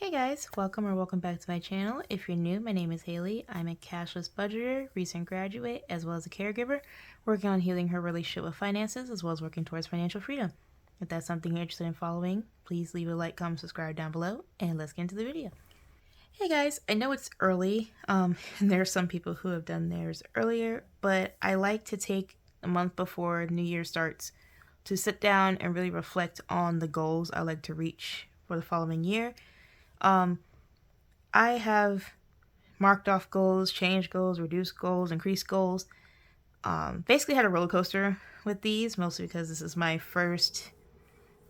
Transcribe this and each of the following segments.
Hey guys, welcome back to my channel. If you're new, my name is Haley. I'm a cashless budgeter, recent graduate, as well as a caregiver, working on healing her relationship with finances, as well as working towards financial freedom. If that's something you're interested in following, please leave a like, comment, subscribe down below, and let's get into the video. Hey guys, I know it's early, and there are some people who have done theirs earlier, but I like to take a month before New Year starts to sit down and really reflect on the goals I like to reach for the following year. I have marked off goals, changed goals, reduced goals, increased goals. Basically had a roller coaster with these, mostly because this is my first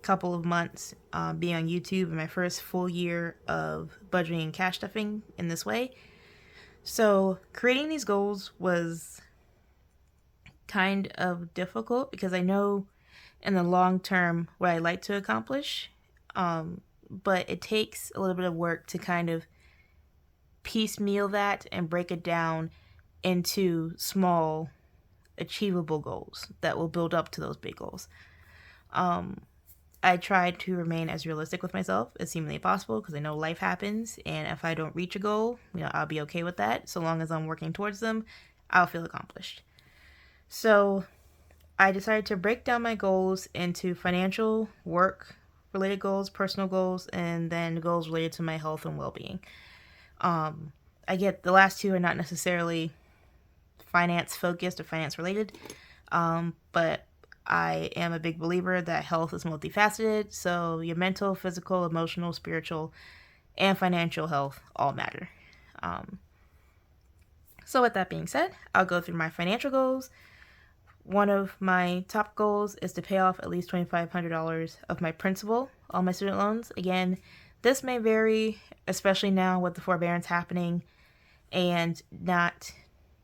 couple of months being on YouTube and my first full year of budgeting and cash stuffing in this way. So creating these goals was kind of difficult because I know in the long term what I like to accomplish, but it takes a little bit of work to kind of piecemeal that and break it down into small achievable goals that will build up to those big goals. I try to remain as realistic with myself as seemingly possible because I know life happens, and if I don't reach a goal, I'll be okay with that. So long as I'm working towards them, I'll feel accomplished. So I decided to break down my goals into financial, work related goals, personal goals, and then goals related to my health and well-being. I get the last two are not necessarily finance focused or finance related, but I am a big believer that health is multifaceted. So your mental, physical, emotional, spiritual, and financial health all matter. So with that being said, I'll go through my financial goals. One of my top goals is to pay off at least $2,500 of my principal on my student loans. Again, this may vary, especially now with the forbearance happening and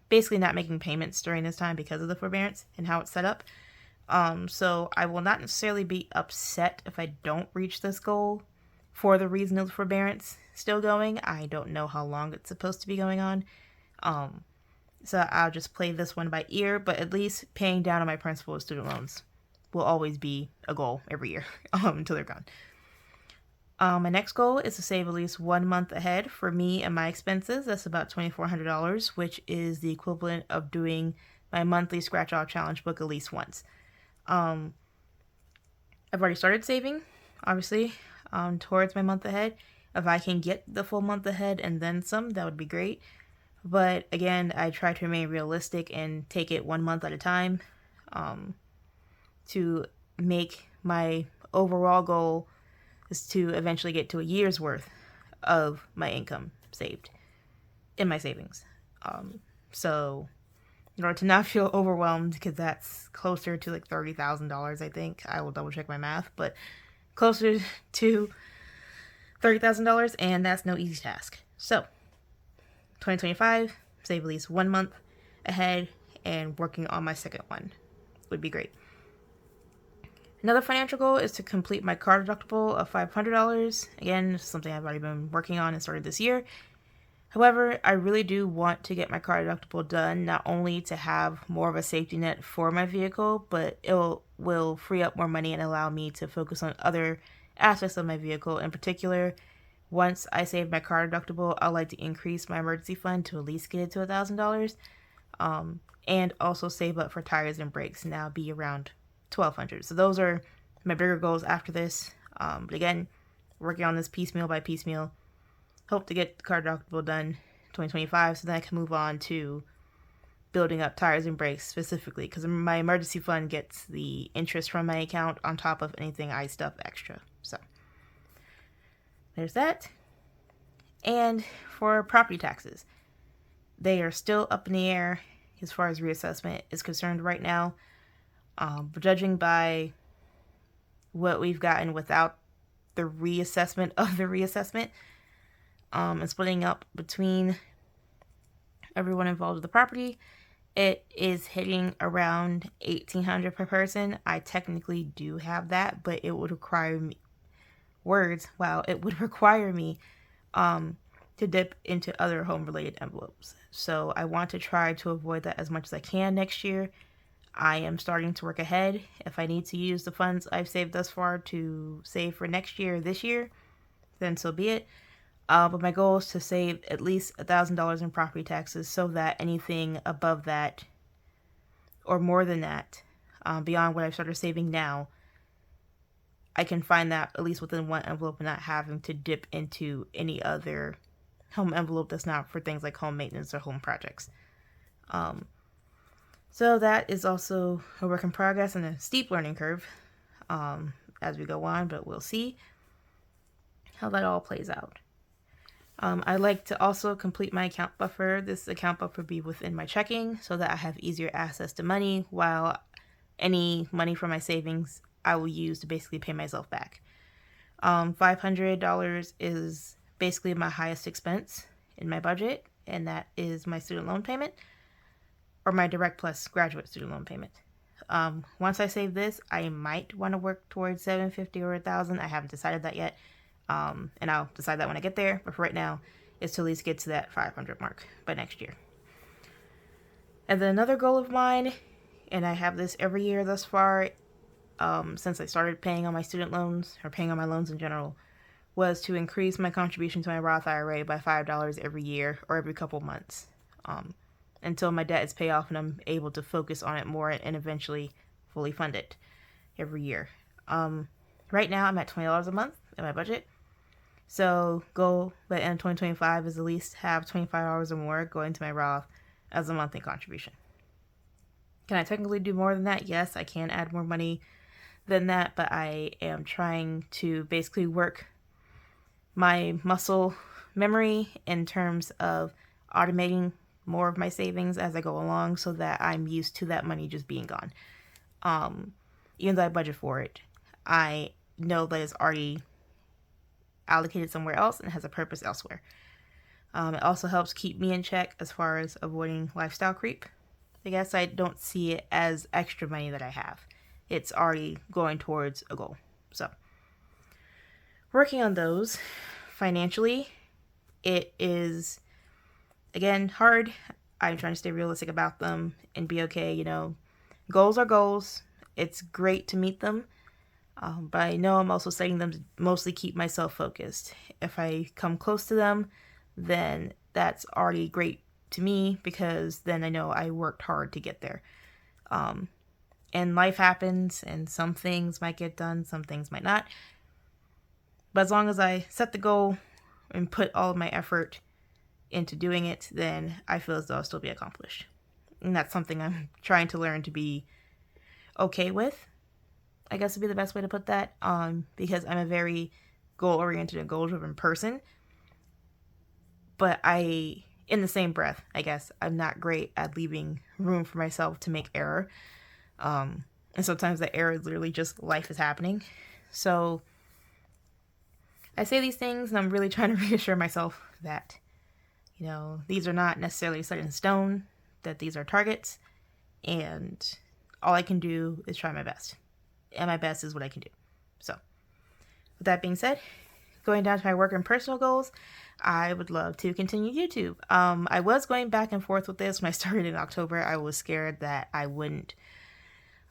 basically not making payments during this time because of the forbearance and how it's set up. So I will not necessarily be upset if I don't reach this goal for the reason of the forbearance still going. I don't know how long it's supposed to be going on. So I'll just play this one by ear, but at least paying down on my principal of student loans will always be a goal every year until they're gone. My next goal is to save at least 1 month ahead for me and my expenses. That's about $2,400, which is the equivalent of doing my monthly scratch off challenge book at least once. I've already started saving, obviously, towards my month ahead. If I can get the full month ahead and then some, that would be great. But again, I try to remain realistic and take it 1 month at a time, to make my overall goal is to eventually get to a year's worth of my income saved in my savings. So in order to not feel overwhelmed, because that's closer to like $30,000, I think. I will double check my math, but closer to $30,000, and that's no easy task. So 2025, save at least 1 month ahead, and working on my second one would be great. Another financial goal is to complete my car deductible of $500. Again, this is something I've already been working on and started this year. However, I really do want to get my car deductible done, not only to have more of a safety net for my vehicle, but it will free up more money and allow me to focus on other aspects of my vehicle. In particular, once I save my car deductible, I'd like to increase my emergency fund to at least get it to $1,000, and also save up for tires and brakes, and now be around $1,200. So those are my bigger goals after this. But again, working on this piecemeal by piecemeal. Hope to get the car deductible done 2025, so then I can move on to building up tires and brakes specifically, because my emergency fund gets the interest from my account on top of anything I stuff extra. So there's that. And for property taxes, they are still up in the air as far as reassessment is concerned right now. But judging by what we've gotten without the reassessment of the reassessment, and splitting up between everyone involved with the property, it is hitting around $1,800 per person. I technically do have that, but it would require me it would require me to dip into other home related envelopes. So I want to try to avoid that as much as I can next year. I am starting to work ahead. If I need to use the funds I've saved thus far to save for next year or this year, then so be it. But my goal is to save at least $1,000 in property taxes so that anything above that or more than that, beyond what I've started saving now, I can find that at least within one envelope and not having to dip into any other home envelope that's not for things like home maintenance or home projects. So that is also a work in progress and a steep learning curve as we go on, but we'll see how that all plays out. I'd like to also complete my account buffer. This account buffer be within my checking so that I have easier access to money, while any money from my savings I will use to basically pay myself back. $500 is basically my highest expense in my budget, and that is my student loan payment, or my Direct Plus graduate student loan payment. Once I save this, I might want to work towards $750 or $1,000. I haven't decided that yet. And I'll decide that when I get there. But for right now, it's to at least get to that 500 mark by next year. And then another goal of mine, and I have this every year thus far, since I started paying on my student loans, or paying on my loans in general, was to increase my contribution to my Roth IRA by $5 every year or every couple months, until my debt is paid off and I'm able to focus on it more and eventually fully fund it every year. Right now I'm at $20 a month in my budget. So goal by the end of 2025 is at least have $25 or more going to my Roth as a monthly contribution. Can I technically do more than that? Yes, I can add more money than that, but I am trying to basically work my muscle memory in terms of automating more of my savings as I go along so that I'm used to that money just being gone. Even though I budget for it, I know that it's already allocated somewhere else and has a purpose elsewhere. It also helps keep me in check as far as avoiding lifestyle creep. I guess I don't see it as extra money that I have. It's already going towards a goal. So, working on those financially, it is, again, hard. I'm trying to stay realistic about them and be okay. Goals are goals. It's great to meet them. But I know I'm also setting them to mostly keep myself focused. If I come close to them, then that's already great to me because then I know I worked hard to get there. And life happens and some things might get done, some things might not. But as long as I set the goal and put all of my effort into doing it, then I feel as though I'll still be accomplished. And that's something I'm trying to learn to be okay with, I guess would be the best way to put that, because I'm a very goal-oriented and goal-driven person. But in the same breath, I guess, I'm not great at leaving room for myself to make error. And sometimes the error is literally just life is happening. So I say these things and I'm really trying to reassure myself that, these are not necessarily set in stone, that these are targets, and all I can do is try my best. And my best is what I can do. So, with that being said, going down to my work and personal goals, I would love to continue YouTube. I was going back and forth with this when I started in October. I was scared that I wouldn't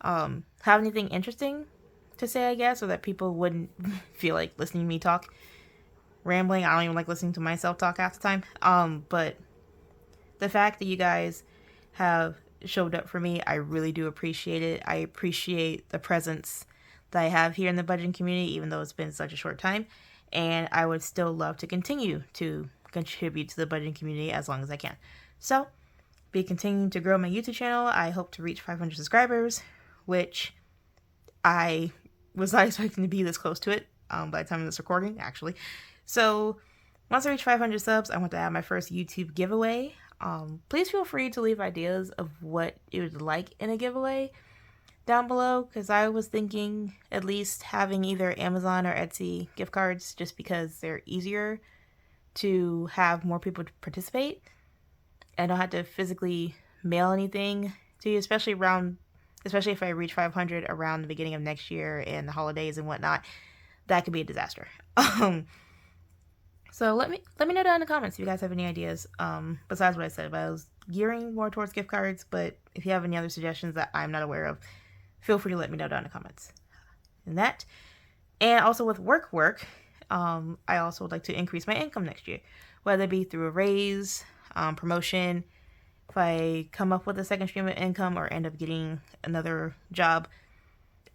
have anything interesting to say, I guess, or that people wouldn't feel like listening to me talk. Rambling. I don't even like listening to myself talk half the time. But the fact that you guys have showed up for me, I really do appreciate it. I appreciate the presence that I have here in the budgeting community, even though it's been such a short time. And I would still love to continue to contribute to the budgeting community as long as I can. So, be continuing to grow my YouTube channel. I hope to reach 500 subscribers, which I was not expecting to be this close to it by the time of this recording, actually. So, once I reach 500 subs, I want to have my first YouTube giveaway. Please feel free to leave ideas of what you would like in a giveaway down below, because I was thinking at least having either Amazon or Etsy gift cards, just because they're easier to have more people to participate. I don't have to physically mail anything to you, especially if I reach 500 around the beginning of next year and the holidays and whatnot. That could be a disaster. So let me know down in the comments if you guys have any ideas besides what I said. But I was gearing more towards gift cards, but if you have any other suggestions that I'm not aware of, feel free to let me know down in the comments. And also with work, I also would like to increase my income next year, whether it be through a raise, promotion. If I come up with a second stream of income or end up getting another job,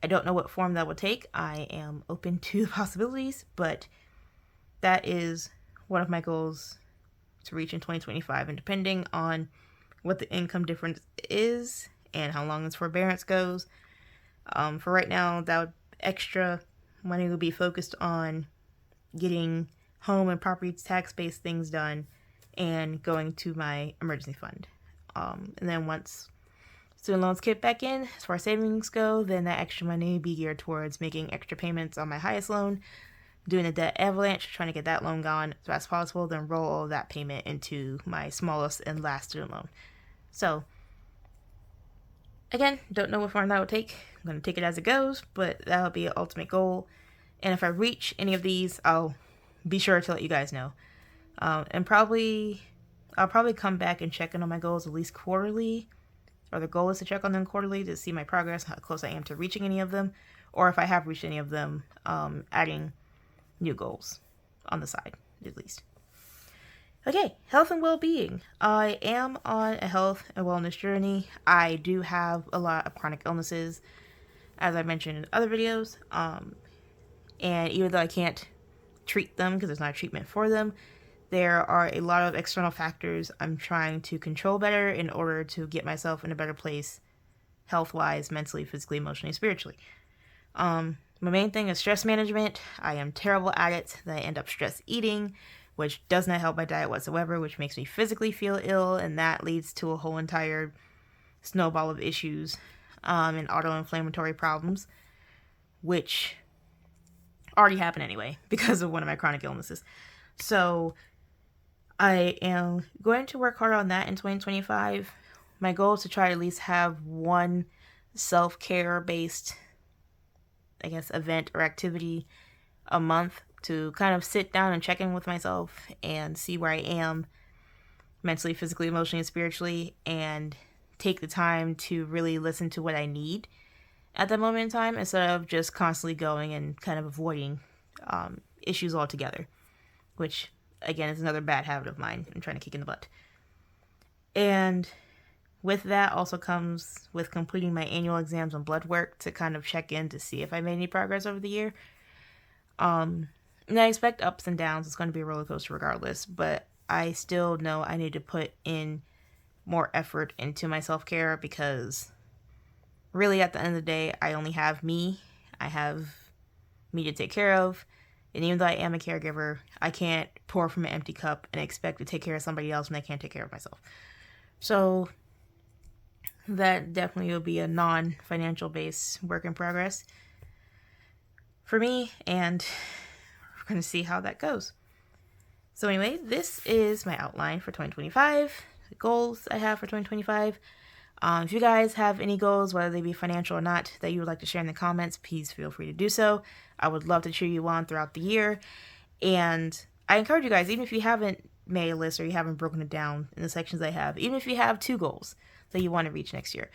I don't know what form that will take. I am open to possibilities, but that is one of my goals to reach in 2025. And depending on what the income difference is and how long this forbearance goes, for right now, that extra money will be focused on getting home and property tax-based things done and going to my emergency fund. And then once student loans kick back in, as far as savings go, then that extra money will be geared towards making extra payments on my highest loan, doing a debt avalanche, trying to get that loan gone as fast as possible, then roll all that payment into my smallest and last student loan. So, again, don't know what form that will take. I'm going to take it as it goes, but that'll be an ultimate goal. And if I reach any of these, I'll be sure to let you guys know. And I'll probably come back and check in on my goals at least quarterly, or the goal is to check on them quarterly to see my progress, how close I am to reaching any of them, or if I have reached any of them, adding new goals on the side, at least. Okay, health and well-being. I am on a health and wellness journey. I do have a lot of chronic illnesses, as I mentioned in other videos. And even though I can't treat them because there's not a treatment for them, there are a lot of external factors I'm trying to control better in order to get myself in a better place, health-wise, mentally, physically, emotionally, spiritually. My main thing is stress management. I am terrible at it. Then I end up stress eating, which does not help my diet whatsoever, which makes me physically feel ill, and that leads to a whole entire snowball of issues and autoinflammatory problems, which already happened anyway because of one of my chronic illnesses. So I am going to work hard on that in 2025. My goal is to try to at least have one self-care based, I guess, event or activity a month to kind of sit down and check in with myself and see where I am mentally, physically, emotionally, and spiritually, and take the time to really listen to what I need at that moment in time instead of just constantly going and kind of avoiding issues altogether, which, again, is another bad habit of mine I'm trying to kick in the butt. And with that also comes with completing my annual exams and blood work to kind of check in to see if I made any progress over the year. And I expect ups and downs. It's going to be a roller coaster regardless, but I still know I need to put in more effort into my self-care because really at the end of the day, I only have me. I have me to take care of. And even though I am a caregiver, I can't pour from an empty cup and expect to take care of somebody else when I can't take care of myself. So that definitely will be a non-financial based work in progress for me, and we're going to see how that goes. So anyway, this is my outline for 2025, the goals I have for 2025. If you guys have any goals, whether they be financial or not, that you would like to share in the comments, please feel free to do so. I would love to cheer you on throughout the year. And I encourage you guys, even if you haven't made a list or you haven't broken it down in the sections I have, even if you have 2 goals that you want to reach next year,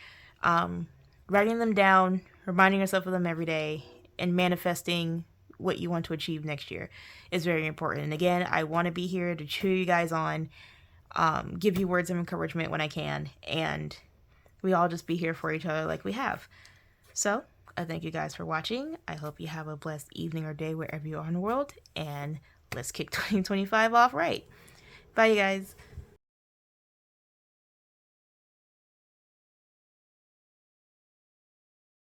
writing them down, reminding yourself of them every day, and manifesting what you want to achieve next year is very important. And again, I want to be here to cheer you guys on, give you words of encouragement when I can, and we all just be here for each other like we have. So I thank you guys for watching. I hope you have a blessed evening or day wherever you are in the world, and let's kick 2025 off right. Bye, you guys.